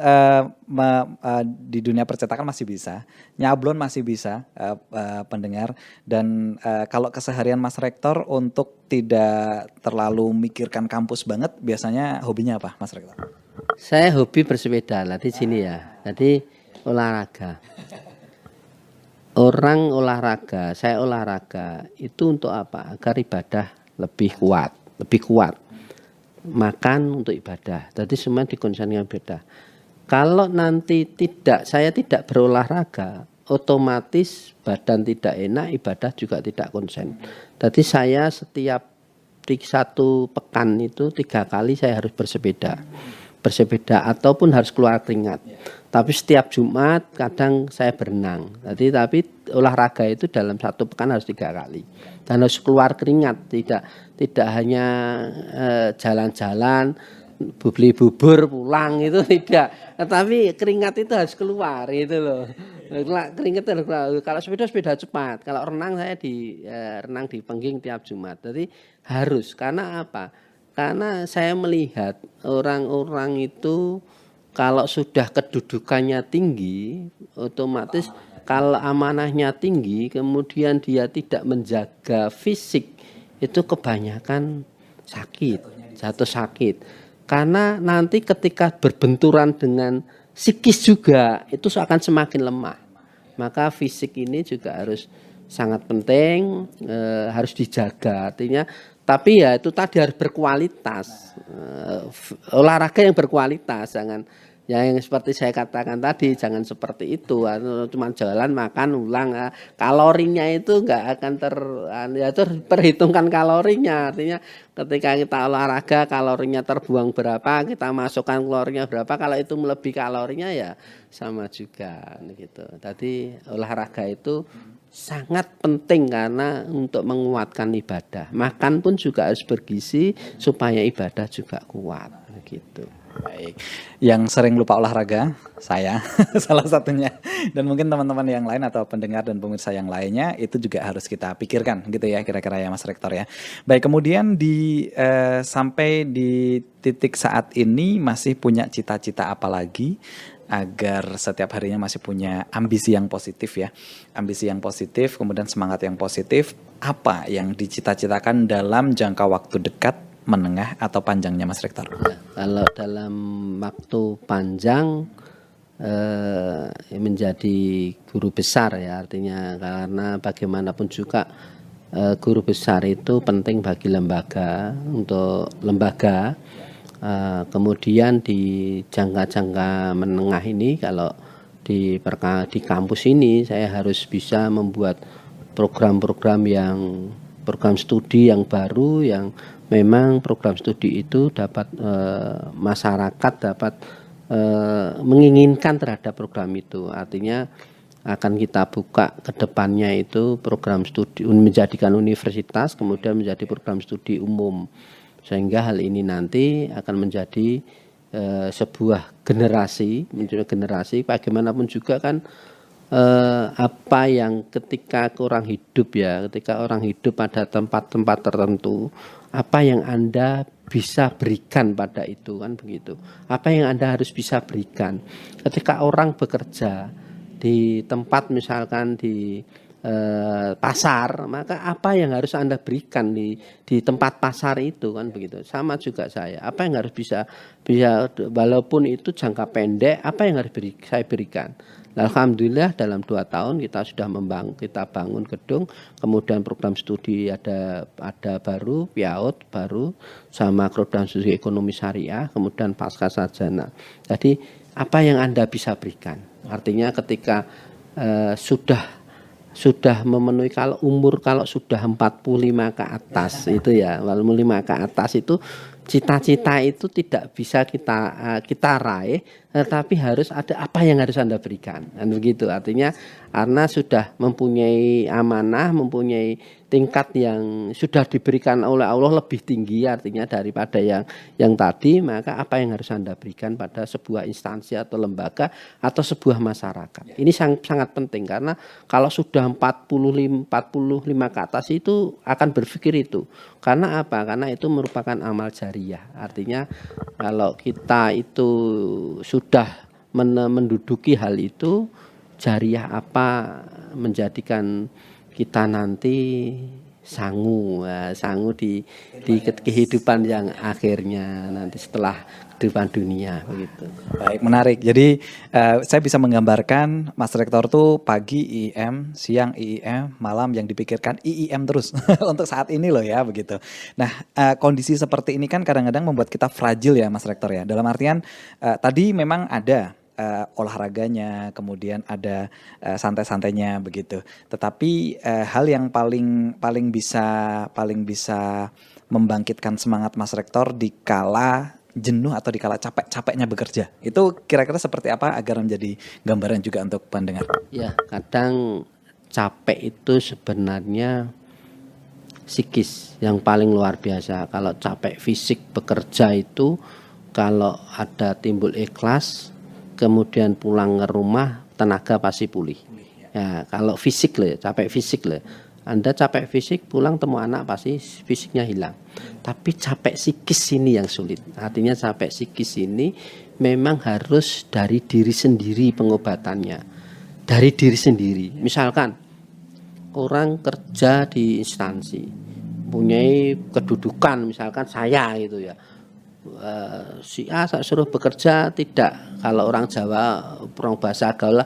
di dunia percetakan masih bisa, nyablon masih bisa pendengar, dan kalau keseharian Mas Rektor untuk tidak terlalu mikirkan kampus banget, biasanya hobinya apa Mas Rektor? Saya hobi bersepeda lah di sini ya. Jadi olahraga. Orang olahraga, saya olahraga itu untuk apa? Agar ibadah lebih kuat. Makan untuk ibadah. Jadi semua dikonsentrasikan beda. Kalau nanti saya tidak berolahraga, otomatis badan tidak enak, ibadah juga tidak konsen. Jadi saya setiap 1 pekan itu 3 kali saya harus bersepeda ataupun harus keluar keringat. Tapi setiap Jumat kadang saya berenang. Tapi olahraga itu dalam 1 pekan harus 3 kali. Dan harus keluar keringat, tidak hanya jalan-jalan, beli bubur pulang itu tidak. Tetapi keringat itu harus keluar gitu loh. Keringat harus keluar. Kalau sepeda cepat. Kalau renang saya renang di Pengging tiap Jumat. Jadi harus, karena apa? Karena saya melihat orang-orang itu kalau sudah kedudukannya tinggi, otomatis kalau amanahnya tinggi, kemudian dia tidak menjaga fisik, itu kebanyakan jatuh sakit. Karena nanti ketika berbenturan dengan psikis juga, itu akan semakin lemah. Maka fisik ini juga harus sangat penting, harus dijaga. Artinya tapi ya itu tadi harus berkualitas, olahraga yang berkualitas, jangan yang seperti saya katakan tadi, jangan seperti itu, cuma jalan makan ulang, kalorinya itu nggak akan perhitungkan kalorinya. Artinya ketika kita olahraga kalorinya terbuang berapa, kita masukkan kalorinya berapa, kalau itu melebihi kalorinya ya sama juga gitu. Tadi olahraga itu sangat penting karena untuk menguatkan ibadah. Makan pun juga harus bergizi supaya ibadah juga kuat gitu. Baik, yang sering lupa olahraga saya salah satunya, dan mungkin teman-teman yang lain atau pendengar dan pemirsa yang lainnya itu juga harus kita pikirkan gitu ya kira-kira ya Mas Rektor ya. Baik, kemudian sampai di titik saat ini masih punya cita-cita apa lagi agar setiap harinya masih punya ambisi yang positif ya. Ambisi yang positif, kemudian semangat yang positif, apa yang dicita-citakan dalam jangka waktu dekat, menengah atau panjangnya Mas Rektor? Ya, kalau dalam waktu panjang menjadi guru besar ya, artinya karena bagaimanapun juga guru besar itu penting bagi lembaga, untuk lembaga. Kemudian di jangka-jangka menengah ini, kalau di kampus ini saya harus bisa membuat program studi yang baru, yang memang program studi itu dapat masyarakat dapat menginginkan terhadap program itu. Artinya akan kita buka ke depannya itu program studi menjadikan universitas, kemudian menjadi program studi umum, sehingga hal ini nanti akan menjadi sebuah generasi, menjadi generasi. Bagaimanapun juga kan apa yang ketika orang hidup ya, ketika orang hidup pada tempat-tempat tertentu, apa yang Anda bisa berikan pada itu, kan begitu. Apa yang Anda harus bisa berikan. Ketika orang bekerja di tempat misalkan di pasar, maka apa yang harus Anda berikan di tempat pasar itu, kan begitu. Sama juga saya, apa yang harus bisa walaupun itu jangka pendek, apa yang harus saya berikan. Alhamdulillah dalam 2 tahun kita sudah kita bangun gedung, kemudian program studi ada baru, PIAOT baru, sama program studi ekonomi syariah, kemudian pasca sarjana. Jadi apa yang Anda bisa berikan? Artinya ketika sudah memenuhi, kalau sudah 45 ke atas itu ya, 45 ke atas itu cita-cita itu tidak bisa kita raih, tetapi harus ada apa yang harus Anda berikan. Dan begitu, artinya karena sudah mempunyai amanah, mempunyai tingkat yang sudah diberikan oleh Allah lebih tinggi artinya daripada yang tadi, maka apa yang harus Anda berikan pada sebuah instansi atau lembaga atau sebuah masyarakat. Ini sangat penting, karena kalau sudah 45 ke atas itu akan berpikir itu. Karena apa? Karena itu merupakan amal jariah. Artinya kalau kita itu sudah menduduki hal itu, jariah apa menjadikan kita nanti sangu di kehidupan yang akhirnya nanti setelah kehidupan dunia begitu. Baik, menarik. Jadi saya bisa menggambarkan Mas Rektor tuh pagi IIM, siang IIM, malam yang dipikirkan IIM terus untuk saat ini loh ya begitu. Nah kondisi seperti ini kan kadang-kadang membuat kita fragile ya Mas Rektor ya. Dalam artian tadi memang ada olahraganya, kemudian ada santai-santainya begitu. Tetapi hal yang paling bisa membangkitkan semangat Mas Rektor di kala jenuh atau di kala capeknya bekerja, itu kira-kira seperti apa agar menjadi gambaran juga untuk pendengar? Ya, kadang capek itu sebenarnya psikis yang paling luar biasa. Kalau capek fisik bekerja itu, kalau ada timbul ikhlas, kemudian pulang ke rumah, tenaga pasti pulih. Ya, kalau fisik loh, capek fisik loh. Anda capek fisik, pulang temu anak pasti fisiknya hilang. Tapi capek psikis ini yang sulit. Artinya capek psikis ini memang harus dari diri sendiri pengobatannya. Dari diri sendiri. Misalkan orang kerja di instansi, punya kedudukan, misalkan saya gitu ya. Si A saya suruh bekerja tidak, kalau orang Jawa, orang bahasa gaul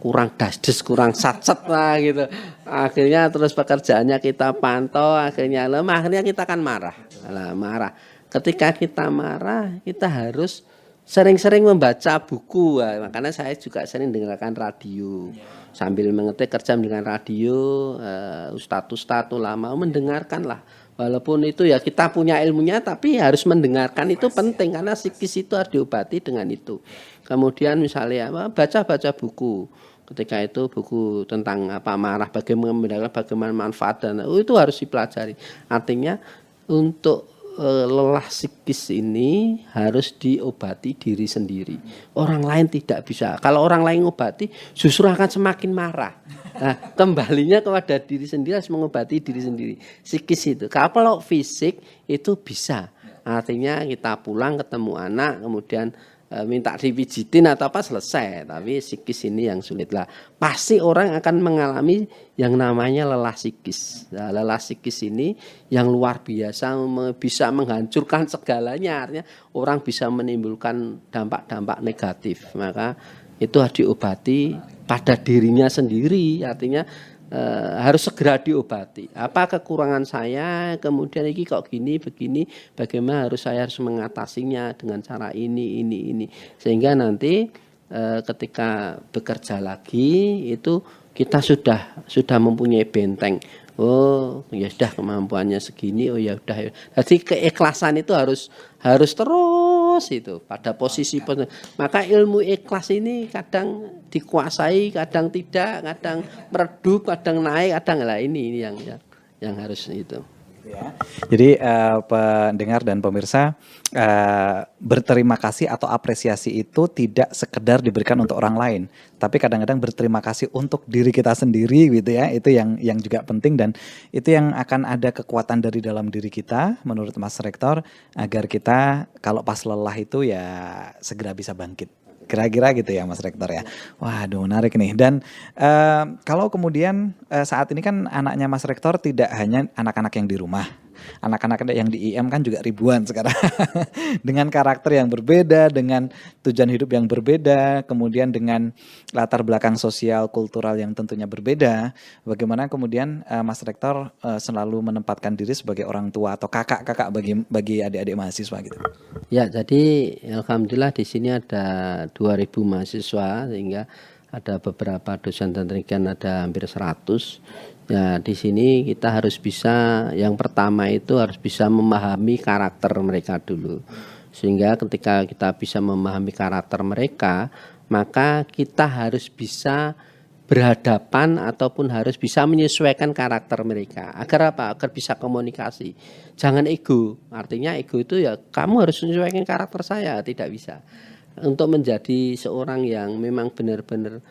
kurang dasdes, kurang satset lah gitu. Akhirnya terus pekerjaannya kita pantau, akhirnya kita kan marah. Ketika kita marah, kita harus sering-sering membaca buku. Makanya saya juga sering dengarkan radio. Sambil mengetik kerja dengan radio, ustadz ulama mendengarkan lah. Walaupun itu ya kita punya ilmunya, tapi harus mendengarkan itu penting, karena psikis itu harus diobati dengan itu. Kemudian misalnya baca buku. Ketika itu buku tentang marah, bagaimana manfaat, dan itu harus dipelajari. Artinya untuk lelah psikis ini harus diobati diri sendiri. Orang lain tidak bisa. Kalau orang lain ngobati justru akan semakin marah. Nah, kembalinya kepada diri sendiri, harus mengobati diri sendiri. Psikis itu. Kalau fisik itu bisa. Artinya kita pulang ketemu anak, kemudian minta dipijitin atau apa, selesai. Tapi psikis ini yang sulit lah. Pasti orang akan mengalami yang namanya lelah psikis. Nah, lelah psikis ini yang luar biasa, bisa menghancurkan segalanya. Artinya orang bisa menimbulkan dampak-dampak negatif. Maka itu harus diobati pada dirinya sendiri. Artinya harus segera diobati. Apa kekurangan saya, kemudian ini kok begini, bagaimana saya harus mengatasinya dengan cara ini. Sehingga nanti ketika bekerja lagi itu kita sudah mempunyai benteng. Oh, ya sudah kemampuannya segini. Oh ya udah. Jadi keikhlasan itu harus terus itu pada posisi maka ilmu ikhlas ini kadang dikuasai, kadang tidak, kadang meredup, kadang naik, kadang lah ini yang harus itu. Ya. Jadi pendengar dan pemirsa, berterima kasih atau apresiasi itu tidak sekedar diberikan untuk orang lain, tapi kadang-kadang berterima kasih untuk diri kita sendiri gitu ya. Itu yang juga penting, dan itu yang akan ada kekuatan dari dalam diri kita menurut Mas Rektor, agar kita kalau pas lelah itu ya segera bisa bangkit. Kira-kira gitu ya Mas Rektor ya. Waduh, menarik nih. Dan kalau kemudian saat ini kan anaknya Mas Rektor tidak hanya anak-anak yang di rumah. Anak-anak yang di IM kan juga ribuan sekarang. Dengan karakter yang berbeda, dengan tujuan hidup yang berbeda, kemudian dengan latar belakang sosial kultural yang tentunya berbeda. Bagaimana kemudian Mas Rektor selalu menempatkan diri sebagai orang tua atau kakak-kakak bagi adik-adik mahasiswa gitu. Ya, jadi alhamdulillah di sini ada 2.000 mahasiswa, sehingga ada beberapa dosen dan rekan ada hampir 100. Ya, di sini kita harus bisa, yang pertama itu harus bisa memahami karakter mereka dulu. Sehingga ketika kita bisa memahami karakter mereka, maka kita harus bisa berhadapan ataupun harus bisa menyesuaikan karakter mereka. Agar apa? Agar bisa komunikasi. Jangan ego. Artinya ego itu ya kamu harus menyesuaikan karakter saya, tidak bisa. Untuk menjadi seorang yang memang benar-benar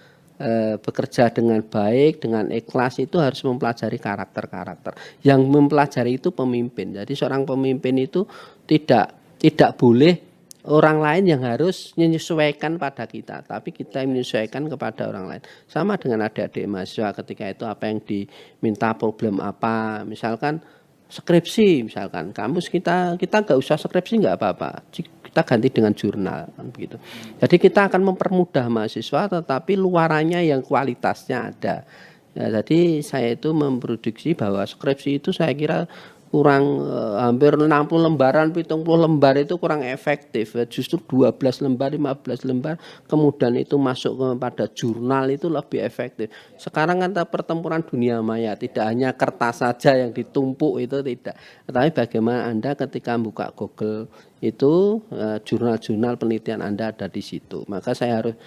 bekerja dengan baik, dengan ikhlas, itu harus mempelajari karakter-karakter. Yang mempelajari itu pemimpin. Jadi seorang pemimpin itu tidak boleh orang lain yang harus menyesuaikan pada kita, tapi kita menyesuaikan kepada orang lain. Sama dengan adik-adik mahasiswa ketika itu apa yang diminta, problem apa, misalkan skripsi, misalkan kampus kita nggak usah skripsi, nggak apa-apa, kita ganti dengan jurnal kan begitu. Jadi kita akan mempermudah mahasiswa, tetapi luarannya yang kualitasnya ada. Ya, jadi saya itu memproduksi bahwa skripsi itu saya kira kurang hampir 60 lembaran, 70 lembar itu kurang efektif. Justru 12 lembar, 15 lembar kemudian itu masuk kepada jurnal itu lebih efektif. Sekarang kan pertempuran dunia maya, tidak hanya kertas saja yang ditumpuk, itu tidak. Tetapi bagaimana Anda ketika buka Google itu jurnal-jurnal penelitian Anda ada di situ. Maka saya harus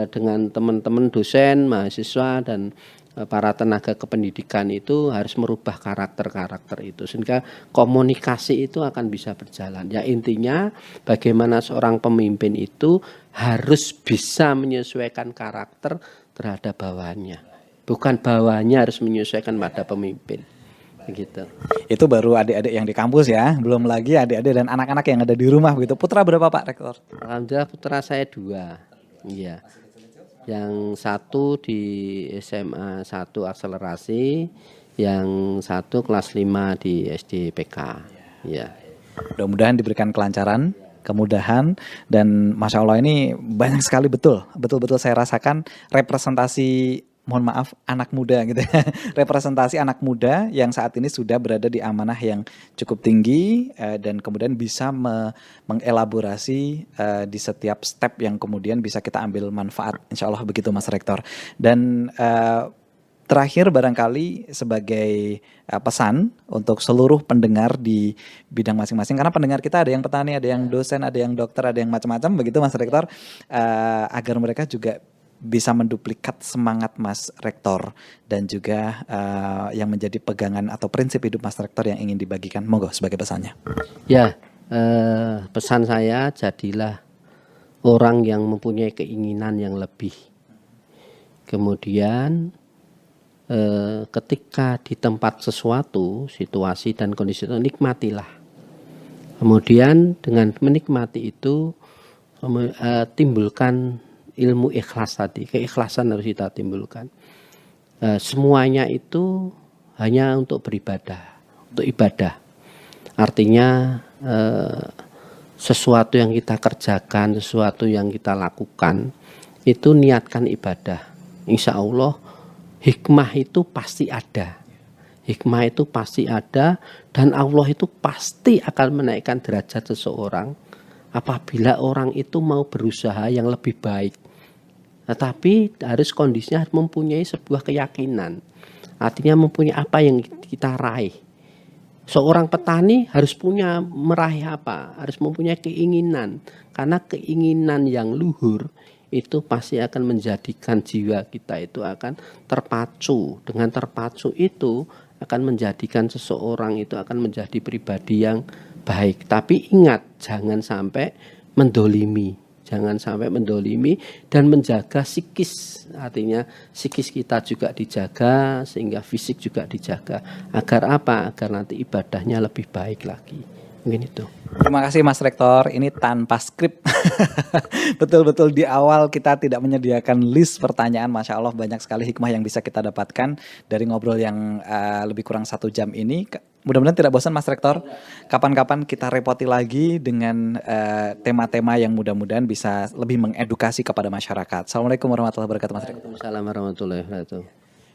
dengan teman-teman dosen, mahasiswa dan para tenaga kependidikan itu harus merubah karakter-karakter itu sehingga komunikasi itu akan bisa berjalan. Ya intinya bagaimana seorang pemimpin itu harus bisa menyesuaikan karakter terhadap bawahannya. Bukan bawahannya harus menyesuaikan pada pemimpin. Begitu. Itu baru adik-adik yang di kampus ya, belum lagi adik-adik dan anak-anak yang ada di rumah begitu. Putra berapa Pak Rektor? Alhamdulillah putra saya 2. Iya. Yang satu di SMA 1 akselerasi, yang satu kelas 5 di SD PK. Ya. Mudah-mudahan diberikan kelancaran, kemudahan, dan Masya Allah ini banyak sekali betul-betul saya rasakan representasi, mohon maaf, anak muda gitu ya. Representasi anak muda yang saat ini sudah berada di amanah yang cukup tinggi dan kemudian bisa mengelaborasi di setiap step yang kemudian bisa kita ambil manfaat. Insya Allah begitu Mas Rektor. Dan terakhir barangkali sebagai pesan untuk seluruh pendengar di bidang masing-masing, karena pendengar kita ada yang petani, ada yang dosen, ada yang dokter, ada yang macam-macam begitu Mas Rektor, agar mereka juga bisa menduplikat semangat Mas Rektor dan juga yang menjadi pegangan atau prinsip hidup Mas Rektor yang ingin dibagikan. Monggo sebagai pesannya. Ya, pesan saya, jadilah orang yang mempunyai keinginan yang lebih. Kemudian ketika di tempat sesuatu, situasi dan kondisi itu nikmatilah. Kemudian dengan menikmati itu timbulkan ilmu ikhlas tadi, keikhlasan harus kita timbulkan. Semuanya itu hanya untuk beribadah, untuk ibadah. Artinya sesuatu yang kita kerjakan, sesuatu yang kita lakukan, itu niatkan ibadah. Insya Allah hikmah itu pasti ada. Hikmah itu pasti ada, dan Allah itu pasti akan menaikkan derajat seseorang apabila orang itu mau berusaha yang lebih baik. Tetapi harus kondisinya mempunyai sebuah keyakinan. Artinya mempunyai apa yang kita raih. Seorang petani harus punya meraih apa? Harus mempunyai keinginan. Karena keinginan yang luhur itu pasti akan menjadikan jiwa kita itu akan terpacu. Dengan terpacu itu akan menjadikan seseorang itu akan menjadi pribadi yang baik. Tapi ingat, jangan sampai mendolimi. Jangan sampai mendolimi dan menjaga psikis. Artinya psikis kita juga dijaga sehingga fisik juga dijaga. Agar apa? Agar nanti ibadahnya lebih baik lagi. Mungkin itu. Terima kasih Mas Rektor, ini tanpa skrip. Betul-betul di awal kita tidak menyediakan list pertanyaan. Masya Allah banyak sekali hikmah yang bisa kita dapatkan dari ngobrol yang lebih kurang 1 jam ini. Mudah-mudahan tidak bosan Mas Rektor. Kapan-kapan kita repoti lagi dengan tema-tema yang mudah-mudahan bisa lebih mengedukasi kepada masyarakat. Assalamualaikum warahmatullahi wabarakatuh Mas Rektor. Waalaikumsalam warahmatullahi wabarakatuh.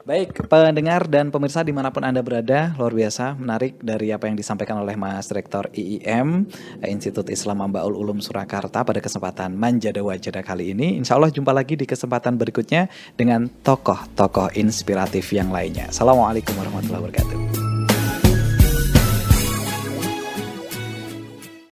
Baik, pendengar dan pemirsa dimanapun Anda berada, luar biasa menarik dari apa yang disampaikan oleh Mas Rektor IIM, Institut Islam Mambaul Ulum Surakarta pada kesempatan Manjada Wajada kali ini. Insya Allah jumpa lagi di kesempatan berikutnya dengan tokoh-tokoh inspiratif yang lainnya. Assalamualaikum warahmatullahi wabarakatuh.